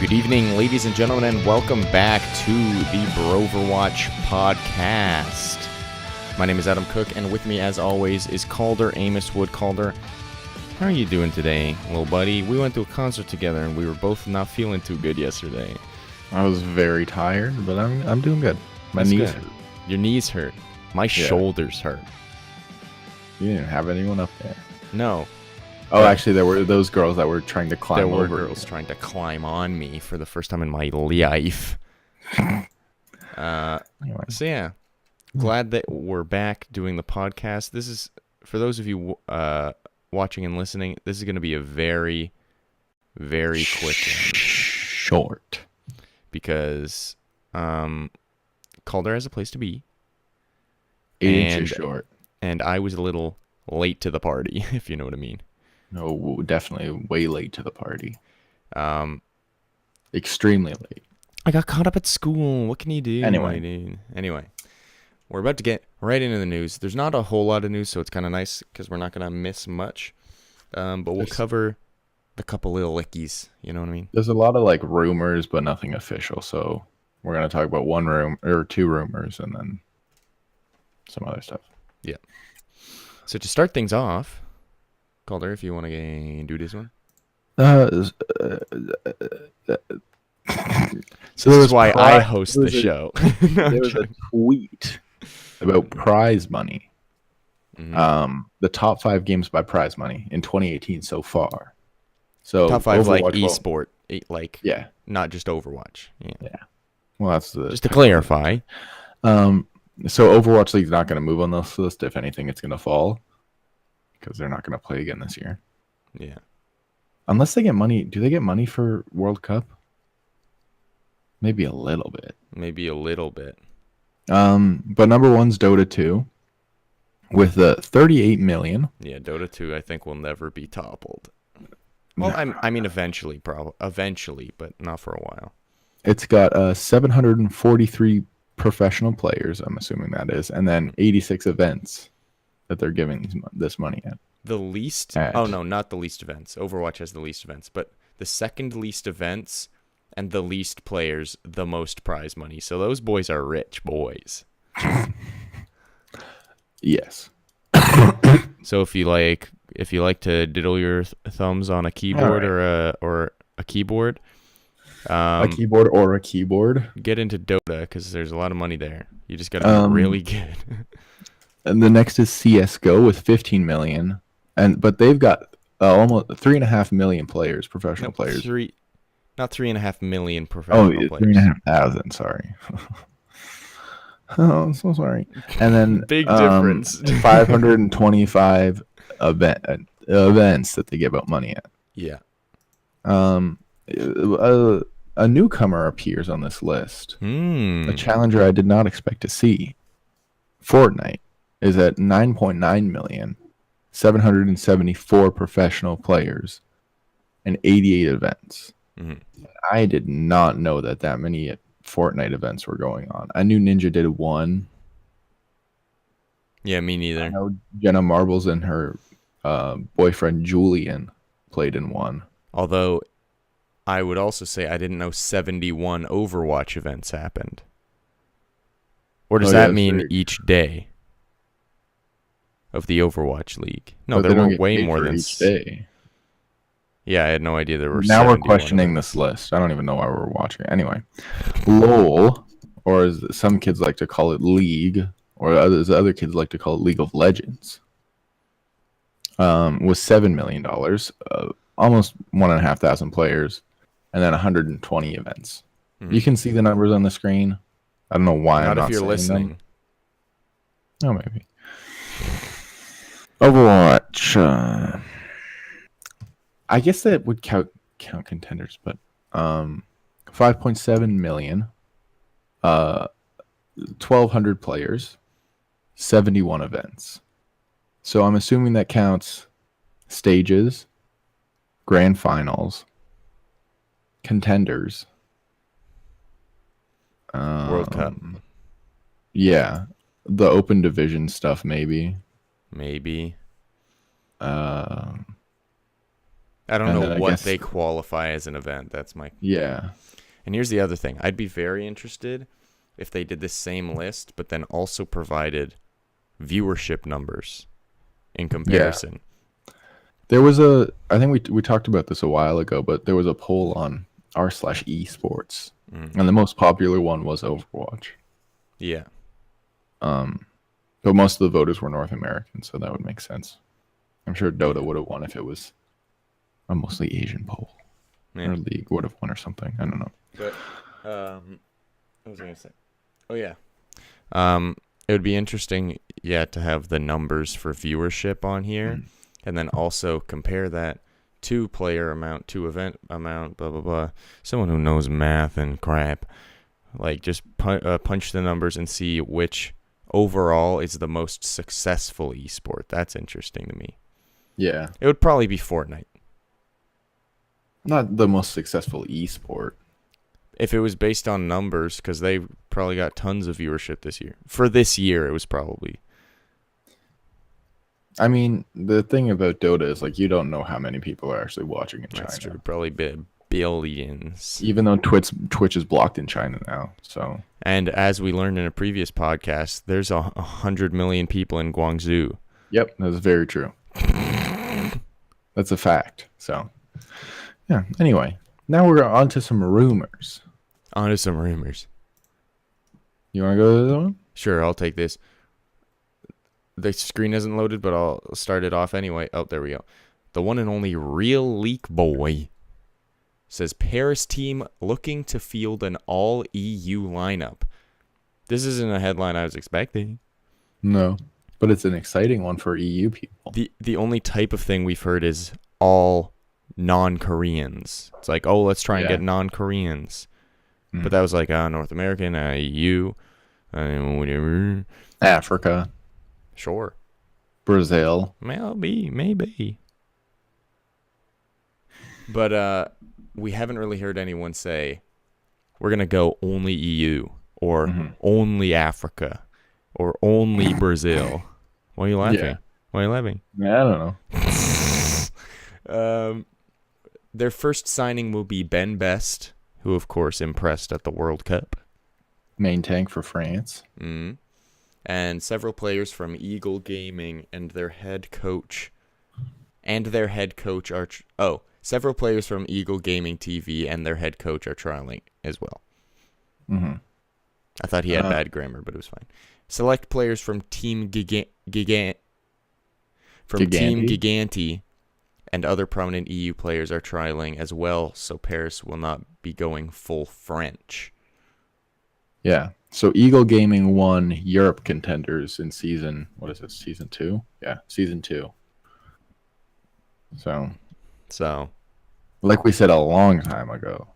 Good evening, ladies and gentlemen, and welcome back to the Broverwatch podcast. My name is Adam Cook, and with me, as always, is Calder, Amos Wood. Calder, how are you doing today, little buddy? We went to a concert together, and we were both not feeling too good yesterday. I was very tired, but I'm doing good. My knees hurt. Your knees hurt. My shoulders hurt. You didn't have anyone up there. No. Oh, actually, there were those girls that were trying to climb over. There were girls trying to climb on me for the first time in my life. Anyway. So yeah, glad that we're back doing the podcast. This is, for those of you watching and listening, this is going to be a very, very quick one. Short. Because Calder has a place to be. 8 inches short. And I was a little late to the party, if you know what I mean. No, definitely way late to the party. Extremely late. I got caught up at school. What can you do? Anyway, we're about to get right into the news. There's not a whole lot of news, so it's kind of nice because we're not going to miss much. But we'll cover the couple little lickies. You know what I mean? There's a lot of like rumors, but nothing official. So we're going to talk about one room or two rumors and then some other stuff. Yeah. So to start things off, Calder, if you want to do this one. So this is why I host the show. There was a tweet about prize money. Mm-hmm. The top 5 games by prize money in 2018 so far. So top 5 Overwatch, like esport, yeah, not just Overwatch. Yeah. Well, that's the just to clarify. So Overwatch League's not going to move on this list. If anything, it's going to fall because they're not going to play again this year. Yeah. Unless they get money. Do they get money for World Cup? Maybe a little bit. But number one's Dota 2 with 38 million. Yeah, Dota 2 I think will never be toppled. Well, I mean eventually, but not for a while. It's got 743 professional players, I'm assuming that is, and then 86 events that they're giving this money at. The least? Oh, no, not the least events. Overwatch has the least events, but the second least events and the least players, the most prize money. So those boys are rich boys. Yes. So if you like to diddle your thumbs on a keyboard or a keyboard, a keyboard or a keyboard, get into Dota because there's a lot of money there. You just gotta be really good. And the next is CS:GO with 15 million, but they've got almost 3.5 million players, professional players. Not 3.5 million professional players. 3,500. Sorry. Oh, I'm so sorry. And then big difference. 525 events that they give out money at. Yeah. A newcomer appears on this list. A challenger I did not expect to see. Fortnite is at 9.9 million, 774 professional players, and 88 events. Mm-hmm. I did not know that many Fortnite events were going on. I knew Ninja did one. Yeah, me neither. I know Jenna Marbles and her boyfriend Julian played in one. Although, I would also say I didn't know 71 Overwatch events happened. Or does that mean each day of the Overwatch League? No, there were way more than each day. Yeah, I had no idea there were. Now we're questioning this list. I don't even know why we're watching it. Anyway, LOL, or as some kids like to call it, League, or other kids like to call it League of Legends, was $7 million, almost 1,500 players, and then 120 events. Mm-hmm. You can see the numbers on the screen. I don't know why I'm not if you're listening. Oh, maybe. Overwatch. I guess that would count contenders, but 5.7 million, 1,200 players, 71 events. So I'm assuming that counts stages, grand finals, contenders, World Cup. Yeah, the open division stuff maybe. Maybe. I don't know what they qualify as an event. That's my... Yeah. And here's the other thing. I'd be very interested if they did this same list, but then also provided viewership numbers in comparison. Yeah. There was I think we talked about this a while ago, but there was a poll on r/esports, and the most popular one was Overwatch. Yeah. But most of the voters were North American, so that would make sense. I'm sure Dota would have won if it was a mostly Asian poll. Yeah. Or League would have won or something. I don't know. But what was I gonna say? Oh yeah. It would be interesting, to have the numbers for viewership on here, and then also compare that to player amount, to event amount, blah blah blah. Someone who knows math and crap, like just punch the numbers and see which overall is the most successful esport. That's interesting to me. Yeah. It would probably be Fortnite. Not the most successful esport. If it was based on numbers, because they probably got tons of viewership this year. For this year, it was probably. I mean, the thing about Dota is, like, you don't know how many people are actually watching in China. That's true. Probably billions. Even though Twitch is blocked in China now, so. And as we learned in a previous podcast, there's 100 million people in Guangzhou. Yep, that's very true. That's a fact. So, yeah. Anyway, now we're on to some rumors. You want to go to this one? Sure, I'll take this. The screen isn't loaded, but I'll start it off anyway. Oh, there we go. The one and only Real Leak Boy says Paris team looking to field an all EU lineup. This isn't a headline I was expecting. No, but it's an exciting one for EU people. The only type of thing we've heard is all non-Koreans. It's like, oh, let's try and get non-Koreans. But that was like North American, EU, whatever. Africa. Sure. Brazil. Maybe. But we haven't really heard anyone say, we're going to go only EU, or only Africa, or only Brazil. Why are you laughing? Yeah. Why are you laughing? I don't know. Their first signing will be Ben Best, who, of course, impressed at the World Cup. Main tank for France. And several players from Eagle Gaming and their head coach. Several players from Eagle Gaming TV and their head coach are trialing as well. I thought he had bad grammar, but it was fine. Select players from Team Giganti and other prominent EU players are trialing as well, so Paris will not be going full French. Yeah. So Eagle Gaming won Europe Contenders in season 2? Yeah, season 2. So, like we said a long time ago,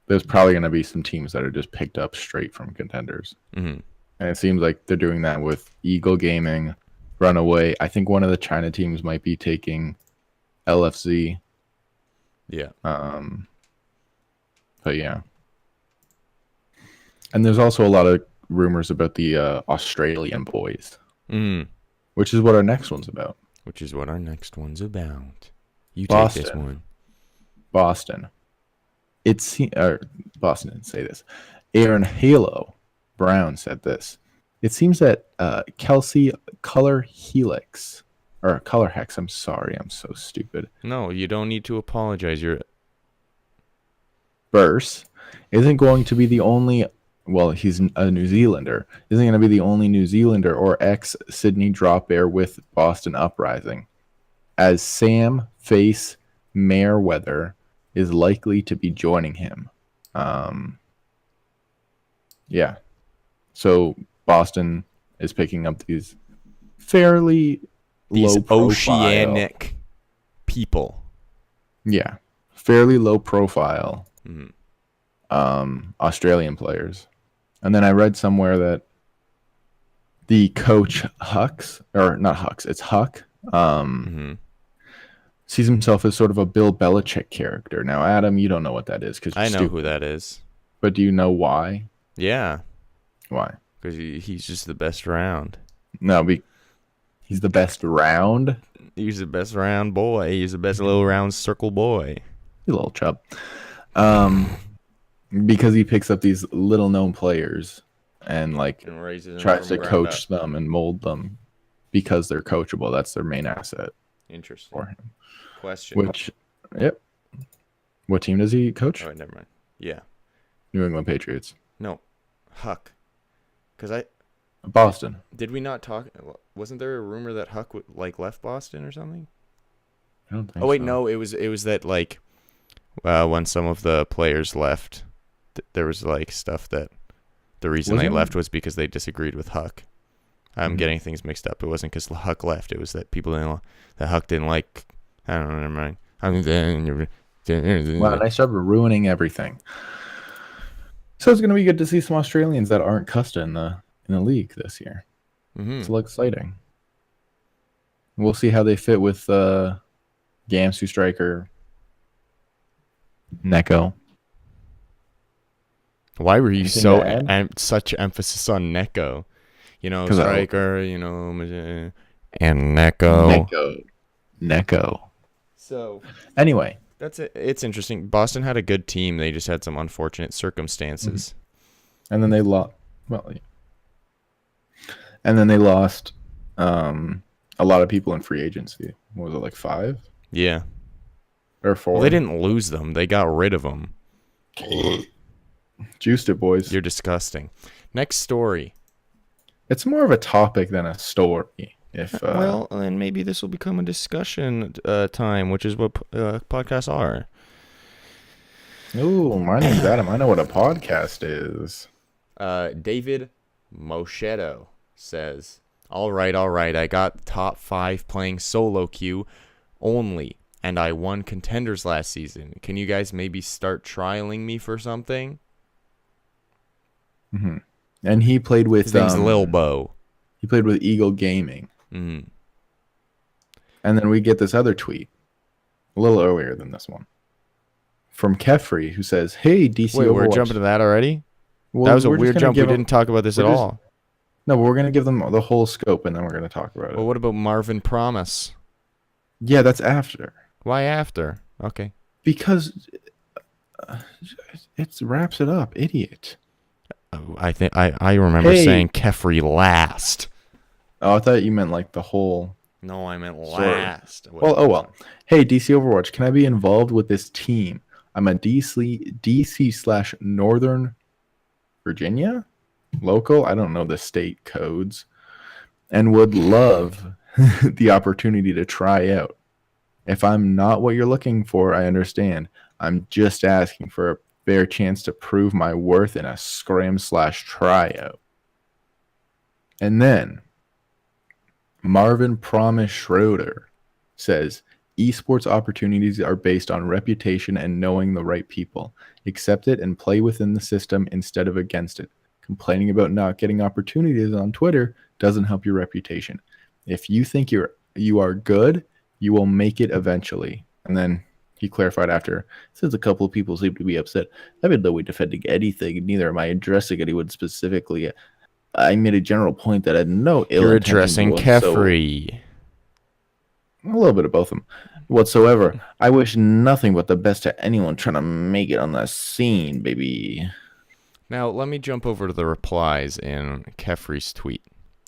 there's probably going to be some teams that are just picked up straight from Contenders. And it seems like they're doing that with Eagle Gaming, Runaway. I think one of the China teams might be taking LFZ. Yeah. But yeah. And there's also a lot of rumors about the Australian boys. Which is what our next one's about. You take this one. Boston. Boston didn't say this. Aaron Halo Brown said this. It seems that Kelsey Color Hex, I'm sorry, I'm so stupid. No, you don't need to apologize. Burse isn't going to be the only, well, he's a New Zealander, isn't going to be the only New Zealander or ex-Sydney Drop Bear with Boston Uprising, as Sam Face Mayweather is likely to be joining him. Yeah. So Boston is picking up these fairly low profile, oceanic people. Yeah. Fairly low profile Australian players. And then I read somewhere that the coach Hucks, or not Hucks, it's Huck, sees himself as sort of a Bill Belichick character. Now, Adam, you don't know what that is. I know who that is. But do you know why? Yeah. Why? Because he's just the best around. No, he's the best round? He's the best round boy. He's the best little round circle boy. You little chub. Because he picks up these little known players and tries to coach them and mold them because they're coachable. That's their main asset. Interesting. For him. Question. Yep. What team does he coach? Oh, never mind. Yeah. New England Patriots. No. Huck. Boston. Did we not talk? Wasn't there a rumor that Huck left Boston or something? I don't think Oh, wait, so. no. It was that, when some of the players left, there was, stuff that the reason they left was because they disagreed with Huck. I'm getting things mixed up. It wasn't because Huck left. It was that that Huck didn't like. I don't know. Never mind. Wow, nice job of ruining everything. So it's going to be good to see some Australians that aren't cussed in the league this year. It's exciting. We'll see how they fit with Gamsu striker Neko. Why were you such emphasis on Neko? Striker, and Neko. So anyway, that's it. It's interesting. Boston had a good team. They just had some unfortunate circumstances. And then they lost. And then they lost a lot of people in free agency. What was it, 5? Yeah. Or 4? Well, they didn't lose them. They got rid of them. Juiced it, boys. You're disgusting. Next story. It's more of a topic than a story. Well, and maybe this will become a discussion time, which is what podcasts are. Ooh, my name's Adam. I know what a podcast is. David Moschetto says, All right, I got top 5 playing solo queue only, and I won Contenders last season. Can you guys maybe start trialing me for something? Mm-hmm. And he played with... His name's Lil Bo. He played with Eagle Gaming. Mm-hmm. And then we get this other tweet, a little earlier than this one, from Kefri, who says, Hey, DC Wait, Overwatch. We're jumping to that already? Well, that was a weird jump. We didn't talk about this at all. No, but we're going to give them the whole scope, and then we're going to talk about it. Well, what about Marvin Promise? Yeah, that's after. Why after? Okay. Because it wraps it up, idiot. Oh, I think I remember saying Kefri last. Oh, I thought you meant the whole... No, I meant last. Well, oh well. Hey, DC Overwatch, can I be involved with this team? I'm a DC/Northern Virginia local. I don't know the state codes, and would love the opportunity to try out. If I'm not what you're looking for, I understand. I'm just asking for a fair chance to prove my worth in a scrim/tryout. And then Marvin Promise Schroeder says, esports opportunities are based on reputation and knowing the right people. Accept it and play within the system instead of against it. Complaining about not getting opportunities on Twitter doesn't help your reputation. If you think you are good, you will make it eventually. And then he clarified after, since a couple of people seem to be upset, even though we defending anything, neither am I addressing anyone specifically. I made a general point that I had no ill You're addressing Kefri. A little bit of both of them. Whatsoever. I wish nothing but the best to anyone trying to make it on the scene, baby. Now, let me jump over to the replies in Kefri's tweet.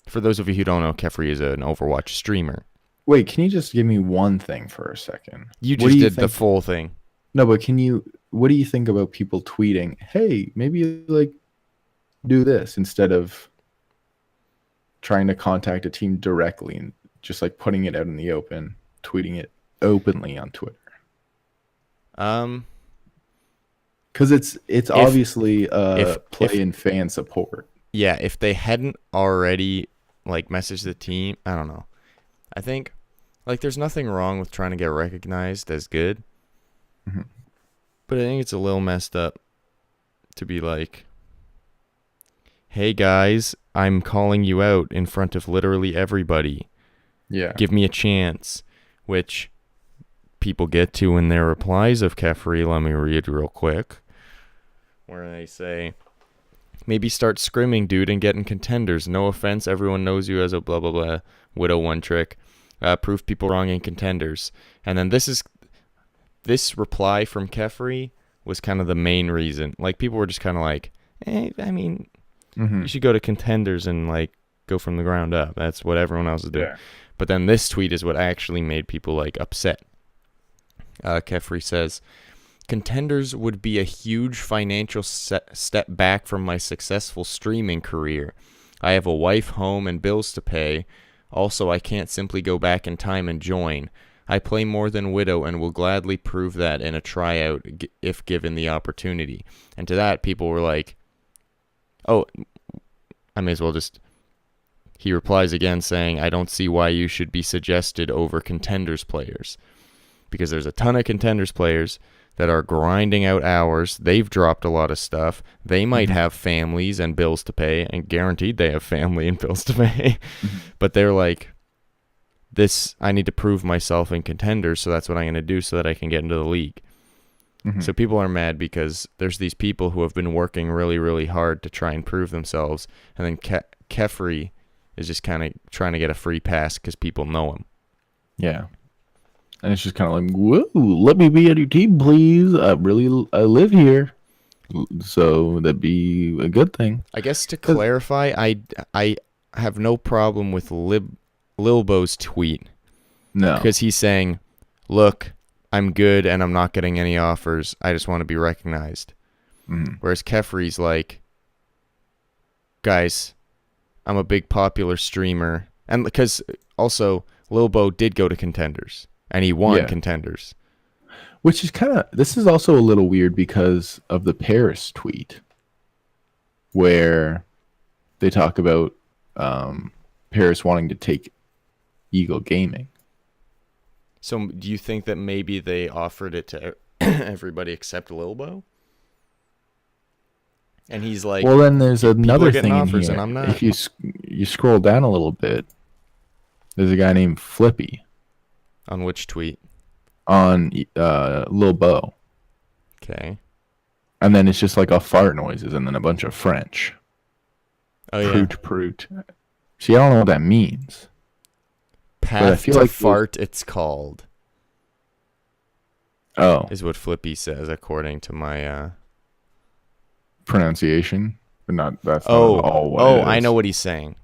For those of you who don't know, Kefri is an Overwatch streamer. Wait, can you just give me one thing for a second? You just did the full thing. No, but what do you think about people tweeting, hey, maybe do this instead of trying to contact a team directly and just putting it out in the open, tweeting it openly on Twitter? Because it's obviously play and fan support. Yeah, if they hadn't already messaged the team, I don't know. I think there's nothing wrong with trying to get recognized as good. Mm-hmm. But I think it's a little messed up to be like, hey guys, I'm calling you out in front of literally everybody. Yeah. Give me a chance. Which people get to in their replies of Kefri. Let me read real quick. Where they say, maybe start scrimming, dude, and getting Contenders. No offense, everyone knows you as a blah, blah, blah, Widow One Trick. Prove people wrong in Contenders. And then this reply from Kefri was kind of the main reason. Like, people were just kind of like, I mean, you should go to Contenders and, like, go from the ground up. That's what everyone else is doing. Yeah. But then this tweet is what actually made people, like, upset. Kefri says, Contenders would be a huge financial step back from my successful streaming career. I have a wife, home, and bills to pay. Also, I can't simply go back in time and join. I play more than Widow and will gladly prove that in a tryout if given the opportunity. And to that, people were like, oh, I may as well just... He replies again saying, I don't see why you should be suggested over Contenders players. Because there's a ton of Contenders players that are grinding out hours. They've dropped a lot of stuff. They might have families and bills to pay, and guaranteed they have family and bills to pay. But they're like, I need to prove myself in Contenders, so that's what I'm going to do so that I can get into the league. So people are mad because there's these people who have been working really, really hard to try and prove themselves, and then Kefri is just kind of trying to get a free pass because people know him. Yeah. And it's just kind of like, whoa, let me be on your team, please. I live here. So that'd be a good thing. I guess to clarify, I have no problem with Lilbo's tweet. No. Because he's saying, look, I'm good and I'm not getting any offers. I just want to be recognized. Whereas Kefri's like, guys, I'm a big popular streamer. And because also Lilbo did go to Contenders. And he won Contenders. Which is this is also a little weird because of the Paris tweet where they talk about Paris wanting to take Eagle Gaming. So do you think that maybe they offered it to everybody except Lilbo? And he's like, well, then there's another thing offers in here. And I'm not. If you scroll down a little bit, there's a guy named Flippy. On which tweet? On Lil Bo. Okay. And then it's just like a fart noises and then a bunch of French. Oh, yeah. Proot. See, I don't know what that means. Path to fart, it's called. Oh. Is what Flippy says, according to my... pronunciation. But that's not all what it is. I know what he's saying.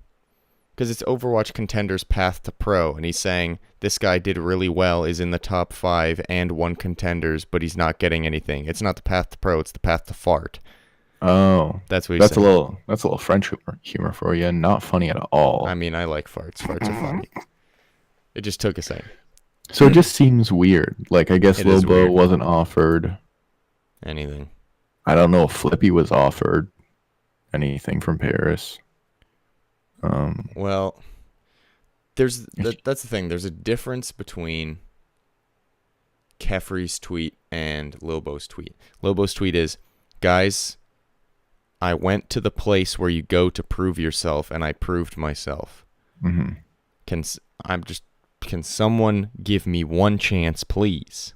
Because it's Overwatch Contenders Path to Pro, and he's saying this guy did really well, is in the top 5 and won Contenders, but he's not getting anything. It's not the Path to Pro, it's the Path to Fart. Oh. That's what he's saying. That's a little French humor for you. Not funny at all. I mean, I like farts. Farts are funny. It just took a second. So it just seems weird. Like, I guess Lobo wasn't offered anything. I don't know if Flippy was offered anything from Paris. Well, that's the thing. There's a difference between Kefri's tweet and Lobo's tweet. Lobo's tweet is, guys, I went to the place where you go to prove yourself, and I proved myself. Can someone give me one chance, please?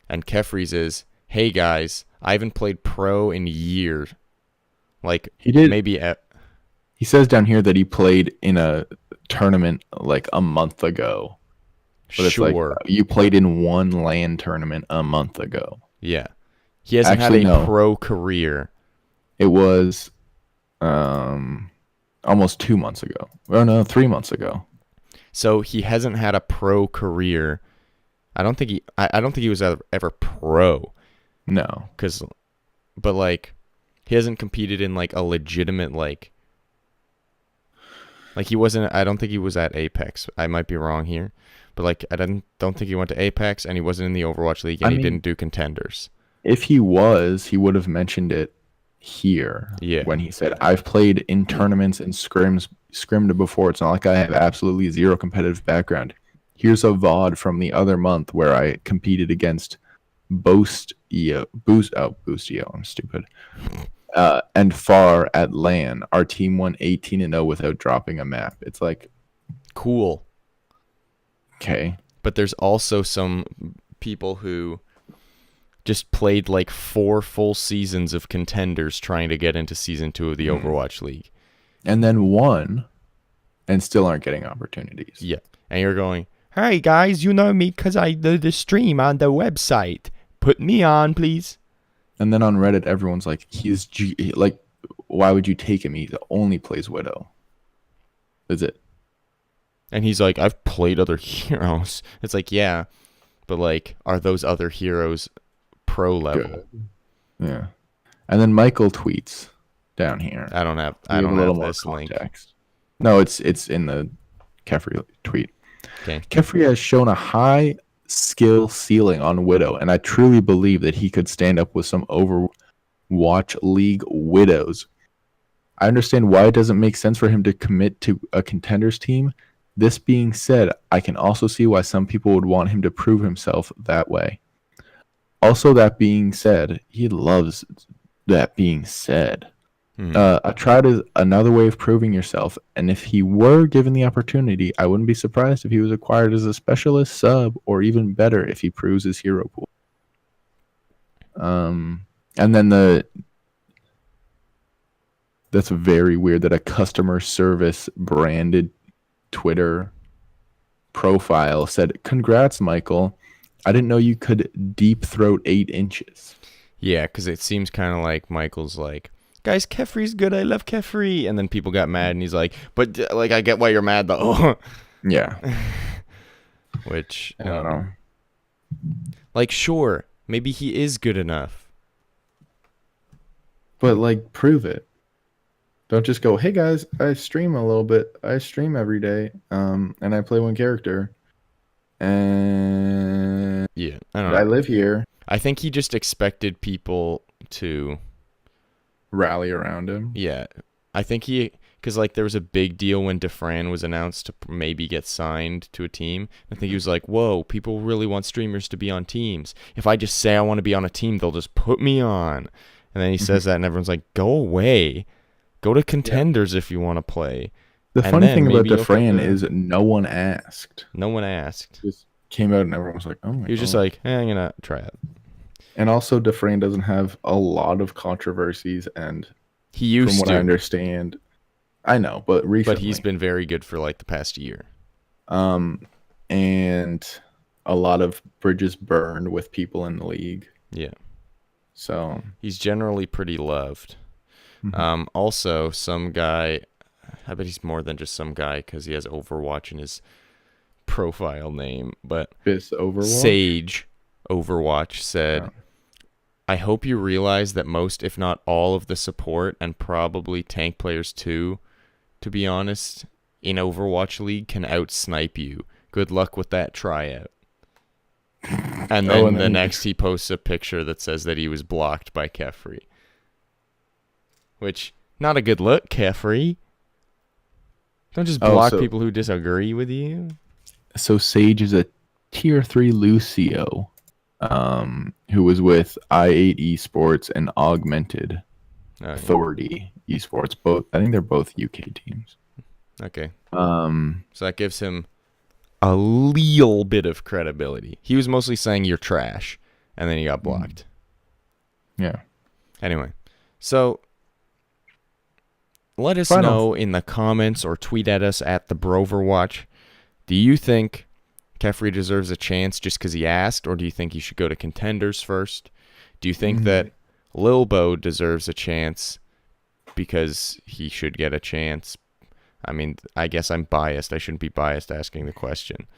And Kefri's is, hey guys, I haven't played pro in years. Like, he did maybe. He says down here that he played in a tournament like a month ago. But sure. It's like, you played in one LAN tournament a month ago. Yeah. He hasn't had a pro career. It was almost 2 months ago. Oh, no, 3 months ago. So he hasn't had a pro career. I don't think he was ever pro. No. But like, he hasn't competed in like a legitimate like he wasn't. I don't think he was at Apex. I might be wrong here, but like I don't think he went to Apex, and he wasn't in the Overwatch League, and he didn't do Contenders. If he was, he would have mentioned it here. Yeah. When he said, "I've played in tournaments and scrimmed before. It's not like I have absolutely zero competitive background. Here's a VOD from the other month where I competed against Boost EO. I'm stupid. And Far at LAN. Our team won 18-0 without dropping a map." It's like, cool. Okay. But there's also some people who just played like 4 full seasons of Contenders trying to get into Season 2 of the Overwatch League. And then won and still aren't getting opportunities. Yeah. And you're going, hey guys, you know me because I do the stream on the website. Put me on, please. And then on Reddit, everyone's like, like, why would you take him? He only plays Widow. Is it? And he's like, I've played other heroes. It's like, yeah, but like, are those other heroes pro level? Good. Yeah. And then Michael tweets down here. I don't have this link. No, it's in the Kefri tweet. Okay. Kefri has shown a high skill ceiling on Widow, and I truly believe that he could stand up with some Overwatch League Widows. I understand why it doesn't make sense for him to commit to a Contenders team. This being said, I can also see why some people would want him to prove himself that way. Also, that being said, he loves that being said. I tried another way of proving yourself, and if he were given the opportunity, I wouldn't be surprised if he was acquired as a specialist sub, or even better, if he proves his hero pool. And then that's very weird that a customer service branded Twitter profile said, "Congrats, Michael. I didn't know you could deep throat 8 inches." Yeah, because it seems kind of like Michael's like, guys, Kefri's good. I love Kefri. And then people got mad, and he's like, but like, I get why you're mad though. Yeah. Which I don't know. Like, sure, maybe he is good enough, but like, prove it. Don't just go, hey guys, I stream a little bit. I stream every day, and I play one character, and yeah, I don't know. I live here. I think he just expected people to rally around him. Yeah, I think because like there was a big deal when Defran was announced to maybe get signed to a team. I think he was like, whoa, people really want streamers to be on teams. If I just say I want to be on a team, they'll just put me on. And then he says that, and everyone's like, go away. Go to Contenders if you want to play. The funny thing about Defran is no one asked. No one asked. Just came out and everyone was like, oh my God. He was just like, I'm going to try it. And also, Defran doesn't have a lot of controversies, and he used from what I understand, I know, but recently. But he's been very good for like the past year. And a lot of bridges burned with people in the league. Yeah. So he's generally pretty loved. Mm-hmm. Also, some guy, I bet he's more than just some guy because he has Overwatch in his profile name, but Sage Overwatch said, I hope you realize that most, if not all, of the support and probably tank players too, to be honest, in Overwatch League can out-snipe you. Good luck with that tryout. And then the next he posts a picture that says that he was blocked by Kefri. Which, not a good look, Kefri. Don't just block people who disagree with you. So Sage is a tier 3 Lucio, who was with I8 Esports and Augmented Authority Esports. Both, I think they're both UK teams. Okay. So that gives him a little bit of credibility. He was mostly saying you're trash, and then he got blocked. Yeah. Anyway, so let us know in the comments or tweet at us at the Broverwatch. Do you think Kefri deserves a chance just because he asked, or do you think he should go to Contenders first? Do you think that Lilbo deserves a chance because he should get a chance? I mean, I guess I'm biased. I shouldn't be biased asking the question.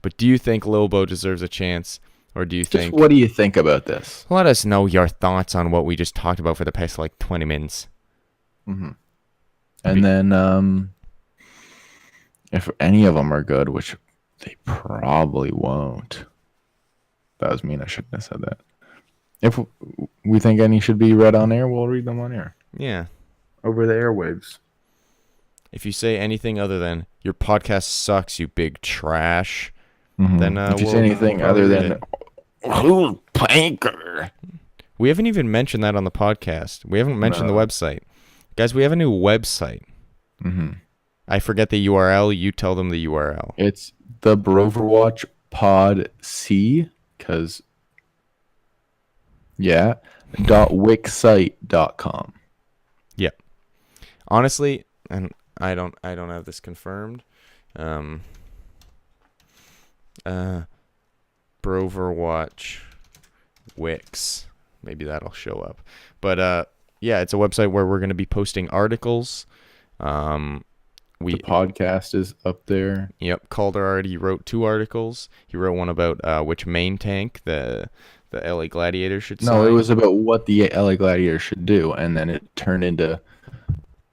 But do you think Lilbo deserves a chance, or do you think... What do you think about this? Let us know your thoughts on what we just talked about for the past, 20 minutes. Mm-hmm. And then, if any of them are good, which they probably won't. That was mean. I shouldn't have said that. If we think any should be read on air, we'll read them on air. Yeah. Over the airwaves. If you say anything other than, your podcast sucks, you big trash, then if you say anything other than, who's Panker? We haven't even mentioned that on the podcast. We haven't mentioned the website. Guys, we have a new website. I forget the URL. You tell them the URL. It's the Broverwatch Pod C, because, .wixsite.com. Yeah. Honestly, and I don't have this confirmed. Broverwatch Wix. Maybe that'll show up. But yeah, it's a website where we're going to be posting articles. The podcast is up there. Yep, Calder already wrote 2 articles. He wrote one about which main tank the LA Gladiators should sign. No, it was about what the LA Gladiators should do, and then it turned into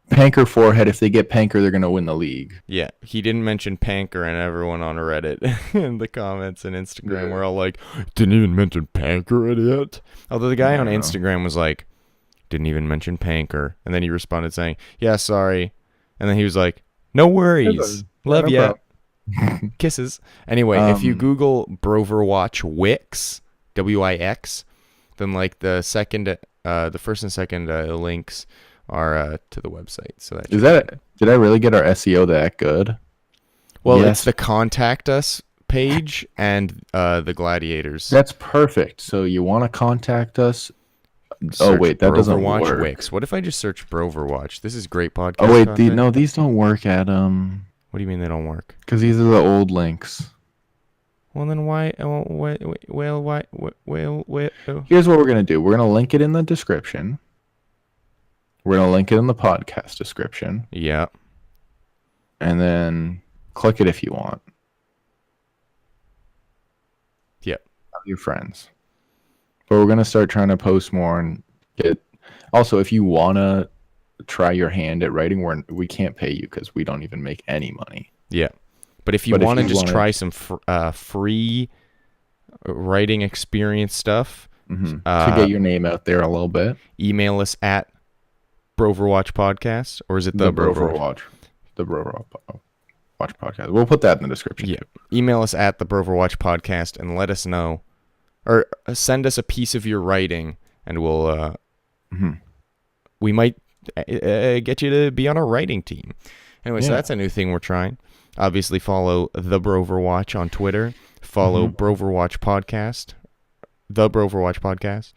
Panker forehead. If they get Panker, they're going to win the league. Yeah, he didn't mention Panker, and everyone on Reddit in the comments and Instagram were all like, didn't even mention Panker, idiot. Although the guy on Instagram was like, didn't even mention Panker. And then he responded saying, yeah, sorry. And then he was like, no worries. Love ya. Kisses. Anyway, if you Google Broverwatch Wix, W-I-X, then like the first and second links are to the website. So did I really get our SEO that good? Well, yes. It's the contact us page and the Gladiators. That's perfect. So you want to contact us? Search wait, that doesn't work. Wix. What if I just search Broverwatch? This is great podcast. Oh wait, these don't work, Adam. What do you mean they don't work? Because these are the old links. Well, then why? Why? Here's what we're gonna do. We're gonna link it in the description. We're gonna link it in the podcast description. Yeah. And then click it if you want. Yep. Tell your friends. But we're gonna start trying to post more and get. Also, if you wanna try your hand at writing, we can't pay you because we don't even make any money. Yeah. But if you want to just try some free writing experience stuff, to get your name out there a little bit, email us at Broverwatch Podcast, or is it the Broverwatch? The Broverwatch Podcast. We'll put that in the description. Yeah. Email us at the Broverwatch Podcast and let us know, or send us a piece of your writing, and we'll we might get you to be on a writing team. Anyway, so that's a new thing we're trying. Obviously, follow the Broverwatch on Twitter. Follow Broverwatch Podcast. The Broverwatch Podcast.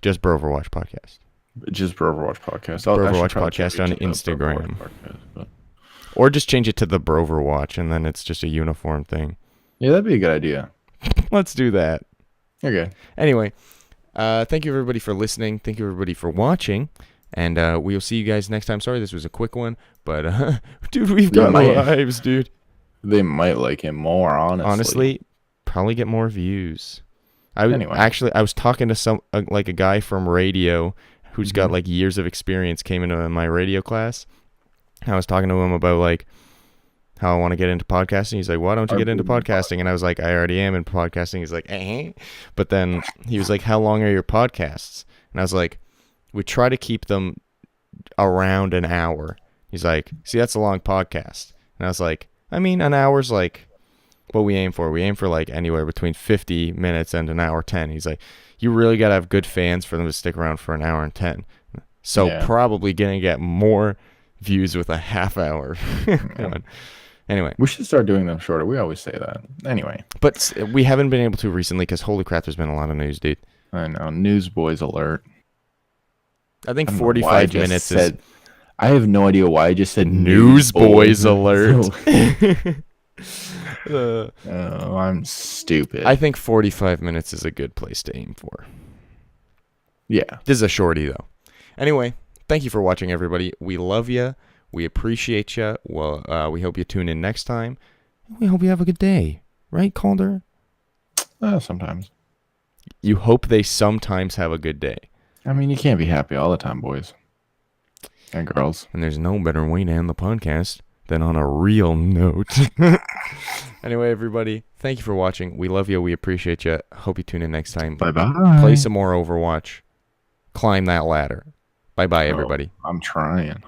Just Broverwatch Podcast. Just Broverwatch Podcast. Broverwatch Podcast on Instagram. Or just change it to the Broverwatch, and then it's just a uniform thing. Yeah, that'd be a good idea. Let's do that. Okay. Anyway, thank you everybody for listening. Thank you everybody for watching. And we'll see you guys next time. Sorry this was a quick one, but dude, we've got lives, dude. They might like him more, honestly. Honestly, probably get more views. I was talking to a guy from radio who's got like years of experience, came into my radio class. I was talking to him about like how I want to get into podcasting. He's like, why don't you get into podcasting? And I was like, I already am in podcasting. He's like, But then he was like, how long are your podcasts? And I was like, we try to keep them around an hour. He's like, see, that's a long podcast. And I was like, I mean, an hour's like what we aim for. We aim for like anywhere between 50 minutes and an hour 10. He's like, you really got to have good fans for them to stick around for an hour and 10. So probably going to get more views with a half hour. Anyway. We should start doing them shorter. We always say that. Anyway. But we haven't been able to recently because holy crap, there's been a lot of news, dude. I know. Newsboys alert. I think 45 minutes is... I have no idea why I just said Newsboys alert. I'm stupid. I think 45 minutes is a good place to aim for. Yeah. This is a shorty, though. Anyway, thank you for watching, everybody. We love you. We appreciate you. Well, we hope you tune in next time. We hope you have a good day. Right, Calder? Sometimes. You hope they sometimes have a good day. I mean, you can't be happy all the time, boys and girls. And there's no better way to end the podcast than on a real note. Anyway, everybody, thank you for watching. We love you. We appreciate you. Hope you tune in next time. Bye-bye. Play some more Overwatch. Climb that ladder. Bye-bye, everybody. I'm trying.